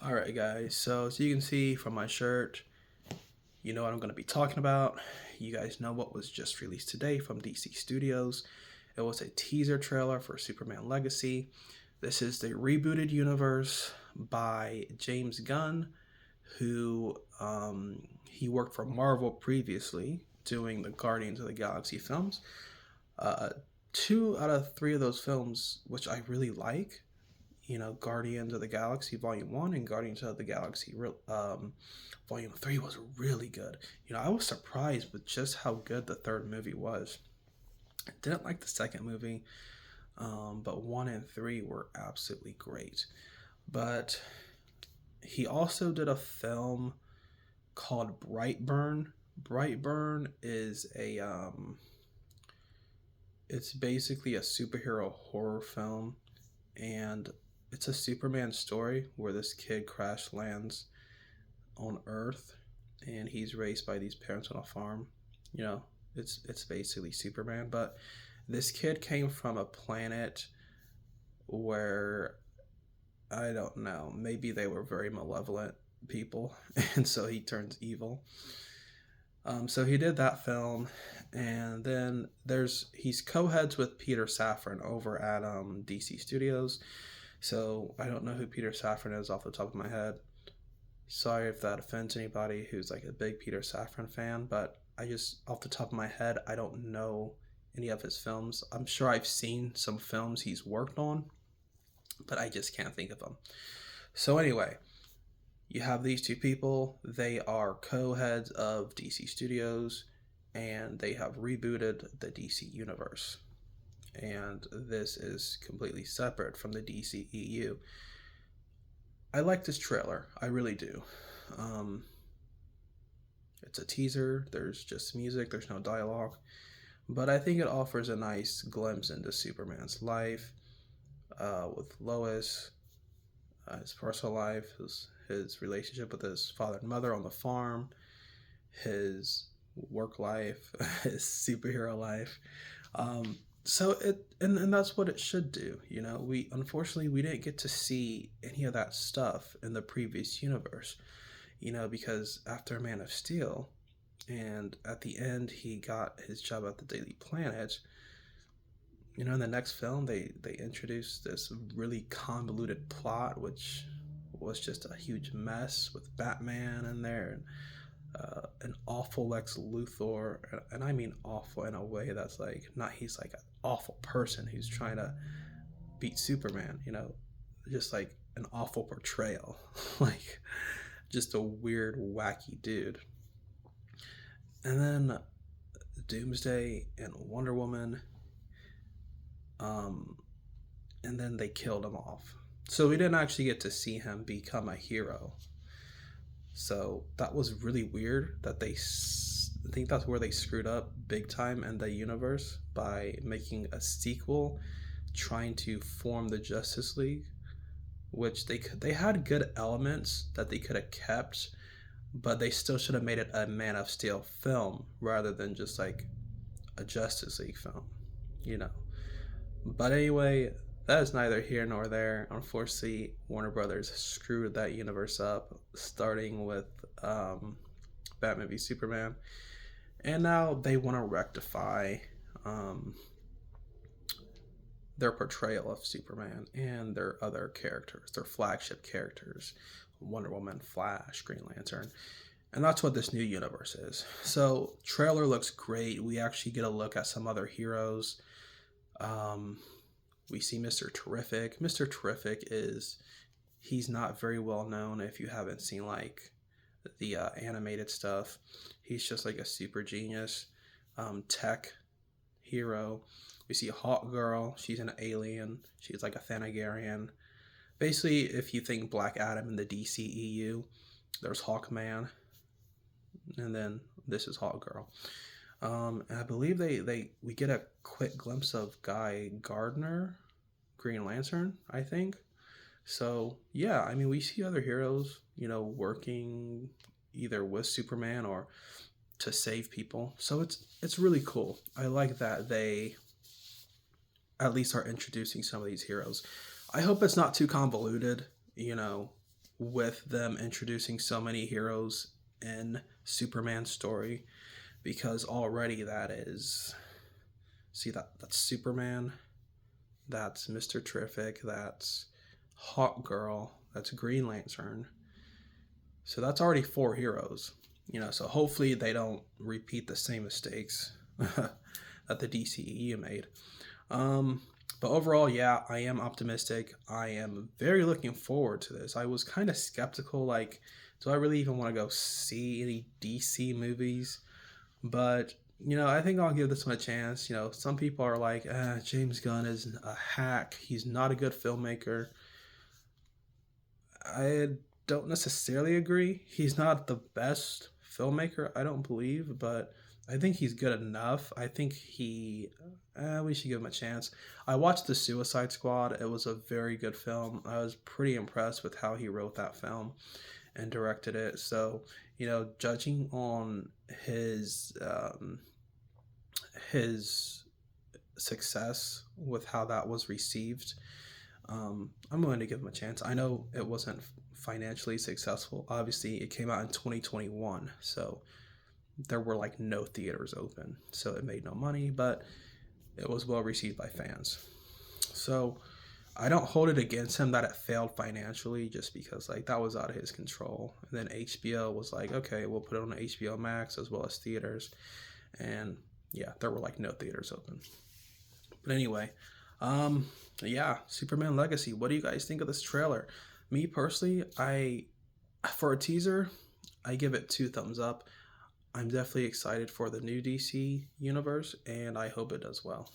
Alright guys, so as you can see from my shirt, you know what I'm going to be talking about. You guys know what was just released today from DC Studios. It was a teaser trailer for Superman Legacy. This is the rebooted universe by James Gunn, who he worked for Marvel previously doing the Guardians of the Galaxy films. Uh, Two out of three of those films, which I really like, Guardians of the Galaxy Volume 1 and Guardians of the Galaxy Volume 3 was really good. I was surprised with just how good the third movie was. I didn't like the second movie, but 1 and 3 were absolutely great. But he also did a film called Brightburn. Brightburn is it's basically a superhero horror film, and it's a Superman story where this kid crash lands on Earth, and he's raised by these parents on a farm. You know, it's basically Superman, but this kid came from a planet where I don't know, maybe they were very malevolent people, and so he turns evil. So he did that film, and then he's co-heads with Peter Safran over at DC Studios. So I don't know who Peter Safran is off the top of my head. Sorry if that offends anybody who's like a big Peter Safran fan, but I just off the top of my head I don't know any of his films. I'm sure I've seen some films he's worked on, but I just can't think of them. So anyway, you have these two people. They are co-heads of DC Studios, and they have rebooted the DC universe. And this is completely separate from the DCEU. I like this trailer. I really do. Um, it's a teaser. There's just music. There's no dialogue. But I think it offers a nice glimpse into Superman's life, with Lois, his personal life, his relationship with his father and mother on the farm, his work life, his superhero life. So and that's what it should do. We unfortunately we didn't get to see any of that stuff in the previous universe. Because after Man of Steel, and at the end he got his job at the Daily Planet. In the next film they introduced this really convoluted plot, which was just a huge mess with Batman in there, and an awful Lex Luthor, and I mean awful in a way that's like not he's like an awful person who's trying to beat Superman, just like an awful portrayal, like just a weird, wacky dude. And then Doomsday and Wonder Woman, um, and then they killed him off. So we didn't actually get to see him become a hero. So that was really weird that I think that's where they screwed up big time in the universe by making a sequel trying to form the Justice League, which they had good elements that they could have kept, but they still should have made it a Man of Steel film rather than just like a Justice League film, you know. But anyway, that is neither here nor there. Unfortunately, Warner Brothers screwed that universe up, starting with Batman v Superman, and now they want to rectify um, their portrayal of Superman and their other characters, their flagship characters, Wonder Woman, Flash, Green Lantern. And that's what this new universe is. So, trailer looks great. We actually get a look at some other heroes. Um, we see Mr. Terrific. Mr. Terrific he's not very well known if you haven't seen like the animated stuff. He's just like a super genius tech hero. We see Hawk Girl. She's an alien. She's like a Thanagarian. Basically, if you think Black Adam in the DCEU, there's Hawkman, and then this is Hawk Girl. And I believe we get a quick glimpse of Guy Gardner, Green Lantern, I think. So yeah, I mean we see other heroes, working either with Superman or to save people. So it's really cool. I like that they at least are introducing some of these heroes. I hope it's not too convoluted, with them introducing so many heroes in Superman's story, because already that is, see, that's Superman, that's Mr. Terrific, that's Hawk Girl, that's Green Lantern. So that's already four heroes. So hopefully they don't repeat the same mistakes that the DCEU made. Um, but overall, yeah, I am optimistic. I am very looking forward to this. I was kind of skeptical, like, do I really even want to go see any DC movies? But I think I'll give this one a chance. Some people are like, James Gunn is a hack. He's not a good filmmaker. I don't necessarily agree. He's not the best filmmaker, I don't believe, but I think he's good enough. I think we should give him a chance. I watched The Suicide Squad. It was a very good film. I was pretty impressed with how he wrote that film and directed it. So, judging on his success with how that was received, I'm willing to give him a chance. I know it wasn't financially successful. Obviously, it came out in 2021, so there were like no theaters open, so it made no money, but it was well received by fans. So I don't hold it against him that it failed financially, just because like that was out of his control. And then HBO was like, okay, we'll put it on HBO Max as well as theaters, and yeah, there were like no theaters open. But anyway, yeah, Superman Legacy. What do you guys think of this trailer? Me personally, for a teaser, I give it 2 thumbs up. I'm definitely excited for the new DC universe, and I hope it does well.